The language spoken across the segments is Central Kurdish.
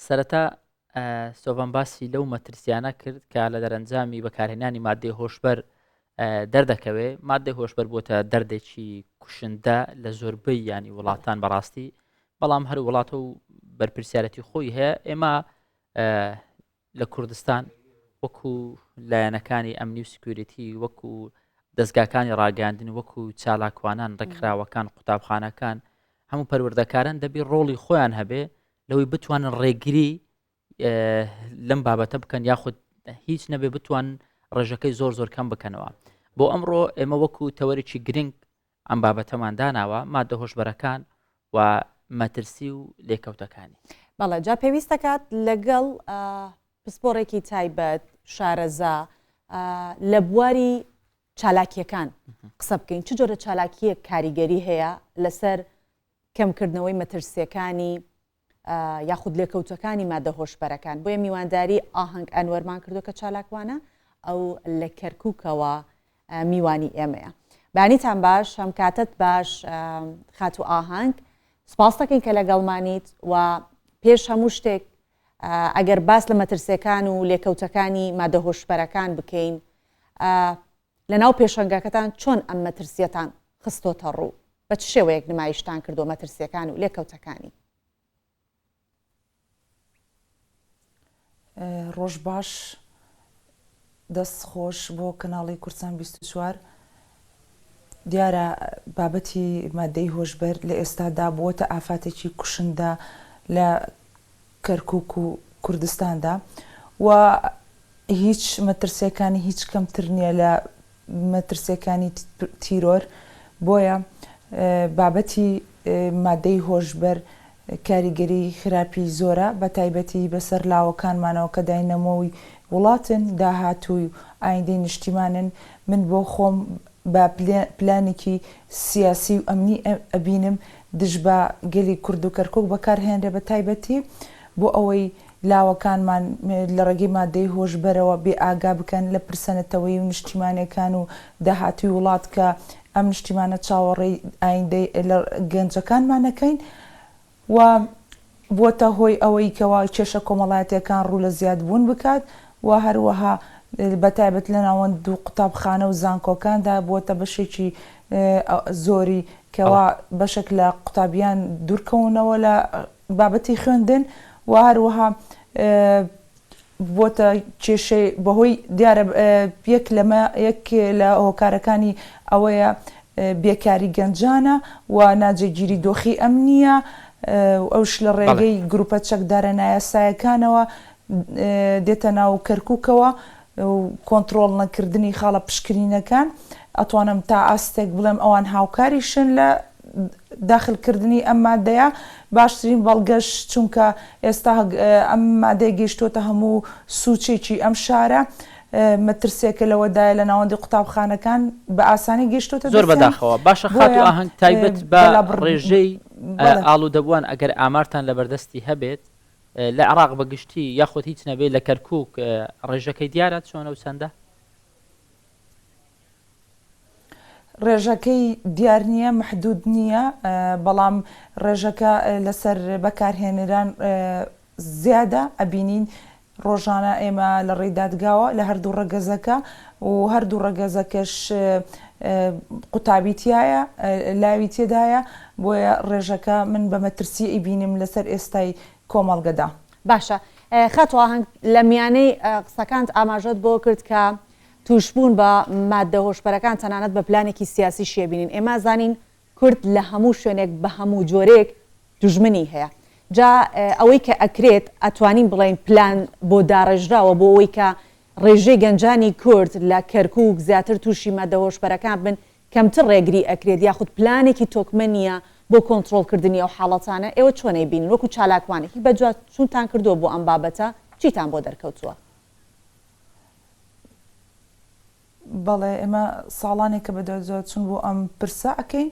سەرەتا سۆڤان باسی لەو مەترسیانە کرد کە لە دەرەنجامی بەکارهێنانی مادەی هۆشبەر دەردەکەوێ. مادەی هۆشبەر بووتە دەردێکی کوشندە لە زۆربەی ینی وڵاتان بەڕاستی، بەڵام هەر وڵاتە و بەرپرسیارەتی خۆی هەیە. ئێمە لە کوردستان وەکو لایەنەکانی ئەمنی و سکیوریتی، وەکو دەستگاکانی ڕاگەاندن، وەکو چالاکوانان، ڕێکخراوەکان، قوتابخانەکان، هەموو پەروەردەکاران دەبی ڕۆڵی خۆیان هەبێ لەوەی بتوانن ڕێگری لەم بابەتە بکەن، یاخود هیچ نەبێ بتوان ڕێژەکەی زۆر زۆر کەم بکەنەوە. بۆ ئەمڕۆ ئێمە وەکو تەوەرێکی گرنگ ئەم بابەتەمان داناوە، مادە هۆشبەرەکان و مەترسی و لێکەوتەکانی. بەڵێ جا پێویست دەکات لەگەڵ پسپۆڕێکی تایبەت شارەزا لە بواری چالاکیەکان قسە بکەین. چ جۆرە چالاکیە کاریگەری هەیە لەسەر کەمکردنەوەی مەترسیەکانی یاخود لێکەوتەکانی مادە هۆشبەرەکان؟ بۆیە میوانداری ئاهەنگ ئەنوەرمان کردو کە چالاکوانە ئەو لە کەرکووکەوە میوانی ئێمەیە. بانیتان باش، هەم کاتت باش خات و ئاهەنگ. سپاس دەکەین کە لەگەڵمانیت و پێش هەموو شتێک ئەگەر باس لە مەترسیەکان و لێکەوتەکانی مادە هۆشبەرەکان بکەین، لە ناو پێشەنگەکەتان چۆن ئەم مەترسیەتان خستۆتە ڕوو؟ بە چ شێوەیەک نمایشتان کردو مەترسیەکان و لێکەوتەکانی؟ ڕۆژ باش، دەست خۆش بۆ کەناڵی کورسان 24. دیارە بابەتی مادەی هۆشبەر لە ئێستادا بووەتە ئافاتێکی کوشندە لە کەرکووک و کوردستاندا و هیچ مەترسیەکانی هیچ کەمتر نییە لە مەترسیەکانی تیرۆر. بۆیە بابەتی مادەی هۆشبەر کاریگەری خراپی زۆرە، بە تایبەتی بەسەر لاوەکانمانەوە کە داینەمەوەی وڵاتن، داهاتووی ئایندەی نیشتیمانن. من بۆ خۆم بە پلانێکی سیاسی و ئەمنی ئەبینم دژ بە گەلی کورد و کەرکووک بەکارهێنرێ، بە تایبەتی بۆ ئەوەی لاوەکانمان لە ڕێگەی مادەی هۆشبەرەوە بێ ئاگا بکەن لە پرسەنەتەوەی و نیشتیمانەکان و داهاتووی وڵات کە ئەم نیشتیمانە چاوەڕێی ئایندەی لە گەنجەکانمانەکەین و بۆتە هۆی ئەوەی کەوا کێشە کۆمەڵایەتیەکان ڕوو لە زیادبوون بکات و هەروەها بەتایبەت لە ناوەند و قوتابخانە و زانکۆکاندا بۆتە بەشێکی زۆری کەوا بەشێک لە قوتابیان دوورکەونەوە لە بابەتی خوێندن و هەروەها بۆتە کێشەی بەهۆی دیارە یەک لە هۆکارەکانی ئەوەیە بێکاری گەنجانە و ناجێگیری دۆخی ئەمنیە ئەوش لە ڕێگەی گروپە چەکدارە نایاسایەکانەوە دێتە ناو کەرکووکەوە و کۆنتترۆڵ نەکردنی خاڵە پشکنینەکان. ئەتوانم تا ئاستێک بڵێم ئەوان هاوکاریشن لە داخلکردنی ئەم مادەیە. باشترین بەڵگەش چونکە ئێستا ئەم مادەی گەیشتۆتە هەموو سوچێکی ئەم شارە، مەترسێکە لەوەدایە لە ناوەندی قوتابخانەکان بە ئاسانی گەیشتۆتە زۆر بەداخەوە. باشە خات و ئاهەنگ تایبەت بە ڕێژەی ئاڵوودەبووان ئەگەر ئامارتان لە بەردەستی هەبێت لە عێراق بەگشتی یاخود هیچ نەبێت لە کەرکووک ڕێژەکەی دیارە چۆنە و چەندە؟ ڕێژەکەی دیار نییە، محدود نییە، بەڵام ڕێژەکە لەسەر بەکارهێنەران زیادە ئەبینین. ڕۆژانە ئێمە لە ڕێدادگاوە لە هەردوو ڕەگەزەکە و هەردوو ڕەگەزەکەش قوتابیتیایە لاوی تێدایە، بۆیە ڕێژەکە من بە مەترسی ئیبینم لەسەر ئێستای کۆمەڵگەدا. باشە خەتوە هەنگ لە میانەی قسەکانت ئاماژەت بۆ کرد کە توشبوون بە مادە هۆشبەرەکان تەنانەت بە پلانێکی سیاسی شێبینین. ئێمە زانین کورد لە هەموو شوێنێک بە هەموو جۆرێک دوژمنی هەیە. جا ئەوەی کە ئەکرێت ئەتوانین بڵێن پلان بۆ داڕێژراوە بۆ ئەوەی کە ڕێژەی گەنجانی کورد لە کەرکووک زیاتر تووشی مادە هۆشبەرەکان بن کەمتر ڕێگری ئەکرێت، یاخود پلانێکی تۆکمە نییە بۆ کۆنتترۆلکردنی ئەو حاڵەتانە. ئێوە چۆنەی بینن وەکو چالاکوانێکی بەجا چونتان کردووە بۆ ئەم بابەتە؟ چیتان بۆ دەرکەوتووە؟ بەڵێ ئێمە ساڵانێکە بەدەوازەوە چون بۆ ئەم پرسە ئەەکەین،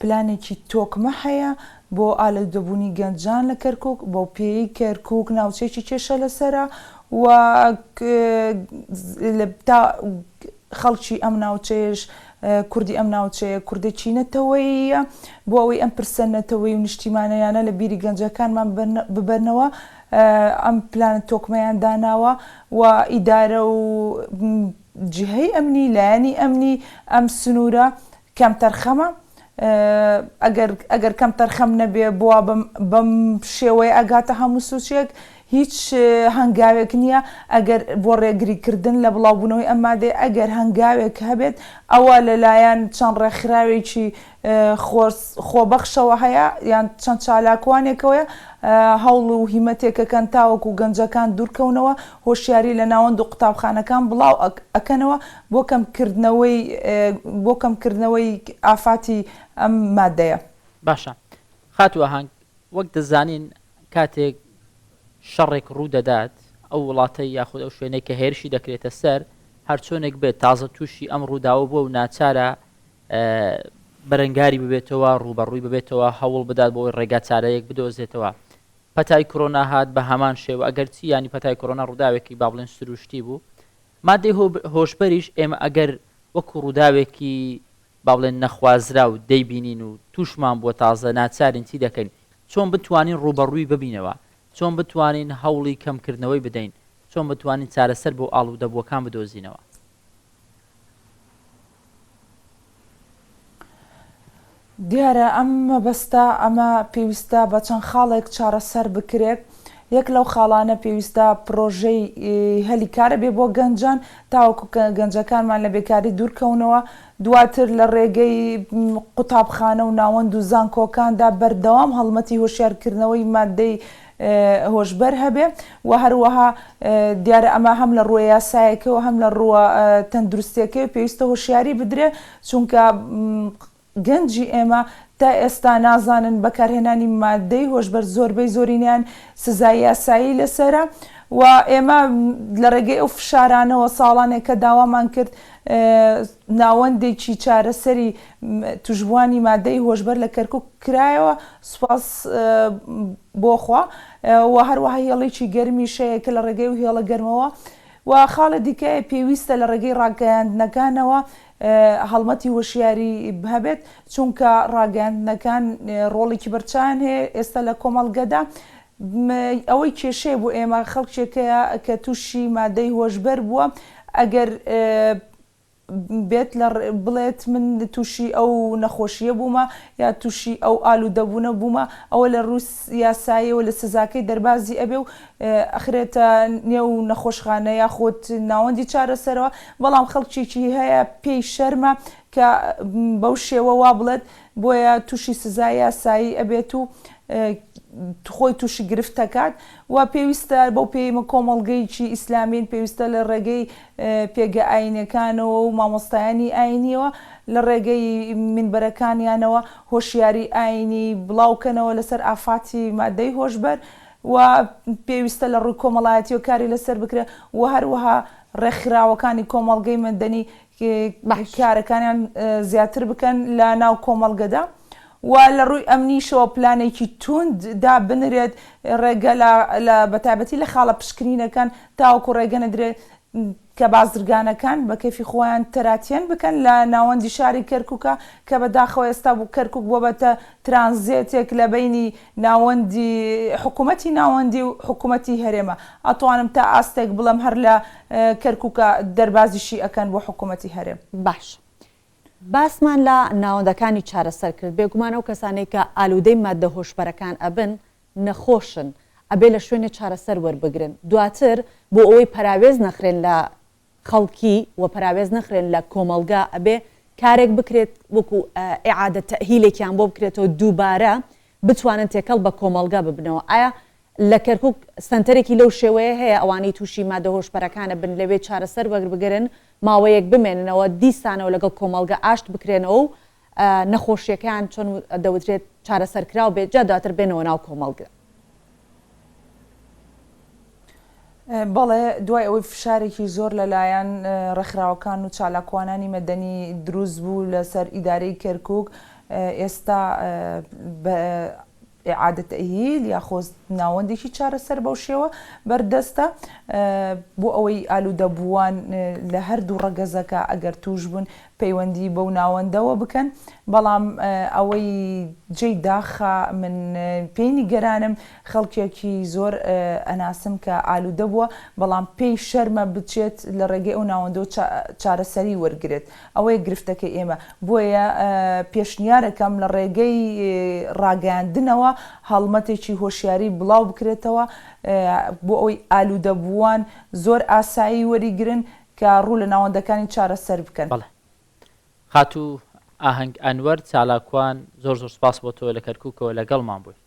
پلانێکی تۆکمە هەیە بۆ ئالەودەبوونی گەنجان لە کەرکووک، بۆ پێی کەرکووک ناوچێکی کێشە لەسرە و تا خەڵکی ئەم ناوچێش کوردی ئەم ناوچەیە کوردێکی نەتەوەییە بۆ ئەوەی ئەم پرسە نەتەوەی و نیشتیمانەیانە لە بیری گەنجەکانمان ببەرنەوە ئەم پلانە تۆکمەیان داناوە و ئیدارە و جهەی ئەمنی لایەنی ئەمنی ئەم سنوورە کەم تەرخەمە ئەگەر کەم تەرخەم نەبێ بووە بەم شێوەیە ئەگاتە هەموو سوچێک هیچ هەنگاوێک نییە ئەگەر بۆ ڕێگریکردن لە بڵاوبوونەوەی ئەم مادەی ئەگەر هەنگاوێک هەبێت ئەوە لەلایەن چەند ڕێکخراوێکی خۆبەخشەوە هەیە یان چەند چالاکوانێکەوەیە هەوڵ و هیمەتێکەکەن تاوەکو گەنجەکان دوورکەونەوە هۆشیاری لە ناوەند و قوتابخانەکان بڵاو ئەکەنەوە بۆ کەمکردنەوەی ئافاتی ئەم مادەیە. باشە خاتووە هەنگ وەک دەزانین کاتێک شەڕێک ڕوو دەدات ئەو وڵاتە یاخود ئەو شوێنێک کە هێرشی دەکرێتە سەر هەرچۆنێک بێت تازە تووشی ئەم ڕووداوە بووە و ناچارە بەرەنگاری ببێتەوە ڕوبەڕووی ببێتەوە هەوڵ بدات بۆی ڕێگا چارەیەک بدۆزێتەوە. پەتای کۆرۆنا هات بە هەمان شێوە ئەگەرچی ینی پەتای کۆرۆنا ڕووداوێکی با بڵێن سروشتی بوو مادەی هۆشبەریش ئێمە ئەگەر وەکو ڕووداوێکی با بڵێن نەخوازرا و دەیبینین و تووشمان بۆ تازە ناچارین چی دەکەین چۆن بتوانین ڕوبەڕووی ببینەوە چۆن بتوانین هەوڵی کەمکردنەوەی بدەین چۆن بتوانین چارەسەر بۆ ئاڵوودەبووەکان بدۆزینەوە. دیارە ئەم مەبەستە ئەمە پێویستە بە چەند خاڵێک چارەسەر بکرێت یەک لەو خاڵانە پێویستە پرۆژەی هەلیکارە بێ بۆ گەنجان تاوەکو گەنجەکانمان لە بێکاری دوورکەونەوە دواتر لە ڕێگەی قوتابخانە و ناوەند و زانکۆکاندا بەردەوام هەڵمەتی هۆشیارکردنەوەی مادەی هۆشبەر هەبێ و هەروەها دیارە ئەمە هەم لە ڕووە یاسایەکەوە هەم لە ڕووە تەندروستیەکەی پێویستە هۆشیاری بدرێ چونکە گەنجی ئێمە تا ئێستا نازانن بەکارهێنانی مادەی هۆشبەر زۆربەی زۆرینیان سزای یاسایی لەسرە و ئێمە لە ڕێگەی ئەو فشارانەوە ساڵانێکە داوامان کرد ناوەندێکی چارەسەری توشبوانی مادەی هۆشبەر لە کەرکووک کرایەوە سوپاس بۆخوا و هەروەها هێڵێکی گەرمی شەیە کە لە ڕێگەی و هێڵە گەرمەوە و خاڵە دیکە پێویستە لە ڕێگەی ڕاگەیاندنەکانەوە هەڵمەتی وەشیاری هەبێت چونکە ڕاگەاندنەکان ڕۆڵێکی بەرچان هەیە ئێستا لە کۆمەڵگەدا ئەوەی کێشەیە بۆ ئێمە خەڵکێکەیە کە تووشی مادەی هۆشبەر بووە ئەگەر بێت بڵێت من تووشی ئەو نەخۆشیە بوومە یا تووشی ئەو ئالوودەبوونە بوومە ئەوە لە ڕووس یاساییەوە لە سزاکەی دەربازی ئەبێ و ئەخرێتە نێو نەخۆشخانە یاخۆت ناوەندی چارەسەرەوە بەڵام خەڵکیێکی هەیە پێی شەرمە کە بەو شێوە وا بڵێت بۆیە تووشی سزای یاسایی ئەبێت و خۆی تووشی گرفت دەکات و پێویستە بەو پێیمە کۆمەڵگەیکی ئیسلامین پێویستە لە ڕێگەی پێگە ئاینەکانەوە و مامۆستایانی ئاینیەوە لە ڕێگەی منبەرەکانیانەوە هۆشیاری ئاینی بڵاوکەنەوە لەسەر ئافاتی مادەی هۆشبەر و پێویستە لە ڕووی کۆمەڵایەتی و کاری لەسەر بکرێت و هەروەها ڕێکخراوەکانی کۆمەڵگەی مەدەنی کارەکانیان زیاتر بکەن لە ناو کۆمەڵگەدا و لە ڕووی ئەمنیشەوە پلانێکی تونددا بنرێت ڕێگە لە بەتابەتی لە خاڵە پشکنینەکان تاوەکو ڕێگە نەدرێت کە بازرگانەکان بە کەفی خۆیان تەراتێن بکەن لە ناوەندی شاری کەرکووکە کە بەداخەوە ئێستا بوو کەرکووک بۆ بەتە ترانزیتێک لە بینی ناوەندی حکوومەتی ناوەندی و حکوومەتی هەرێمە ئەتوانم تا ئاستێک بڵم هەر لە کەرکووکە دەربازیشی ئەکەن بۆ حکوومەتی هەرێم. باش باسمان لە ناوەندەکانی چارەسەر کرد بێگومان ئەو کەسانەی کە ئالوودەی مادە هۆشبەرەکان ئەبن نەخۆشن ئەبێ لە شوێنێ چارەسەر وەربگرن دواتر بۆ ئەوەی پەراوێز نەخرێن لە خەڵکی و پەراوێز نەخرێن لە کۆمەلگا ئەبێ کارێک بکرێت وەکو ئیعادە تەهیلێکیان بۆ بکرێتەوە دووبارە بتوانن تێکەڵ بە کۆمەلگا ببنەوە. ئایا لە کەرکووک سنتەرێکی لەو شێوەیە هەیە ئەوانەی تووشی مادە هۆشبەرەکانە بن لەوێ چارەسەر وەربگرن ماوەیەک بمێننەوە دیسانەوە لەگەڵ کۆمەلگا ئاشت بکرێنەوە و نەخۆشیەکان چۆن دەوترێت چارەسەرکراو بێت جا دواتر بێنەوە ناو کۆمەلگا. بەڵێ دوای ئەوەی فشارێکی زۆر لەلایەن ڕێکخراوەکان و چالاکوانانی مەدەنی دروست بوو لەسەر ئیدارەی کەرکووک ئێستا عادە تەهیل یا خۆست ناوەندێکی چارەسەر بەو شێوە بەردەستە بۆ ئەوەی ئالوودەبووان لە هەردوو ڕەگەزەکە ئەگەر توش بوون پەیوەندی بەو ناوەندەوە بکەن بەڵام ئەوەی جێی داخە من پێی گەرانم خەڵکێکی زۆر ئەناسم کە ئالوودە بووە بەڵام پێی شەرمە بچێت لە ڕێگەی ئەو ناوەندە چارەسەری وەرگێت ئەوەیە گرفتەکە ئێمە بۆیە پێشنیارەکەم لە ڕێگەی ڕاگەاندنەوە هەڵمەتێکی هۆشیاری بڵاو بکرێتەوە بۆ ئەوی ئالوودەبووان زۆر ئاسایی وەریگرن کە ڕوو لە ناوەندەکانی چارەسەر بکەن. خاتوو ئاهەنگ ئەنوەر چالاکوان زۆر سپاس بۆ تۆ لە کەرکووکەوە لەگەڵمان بووی.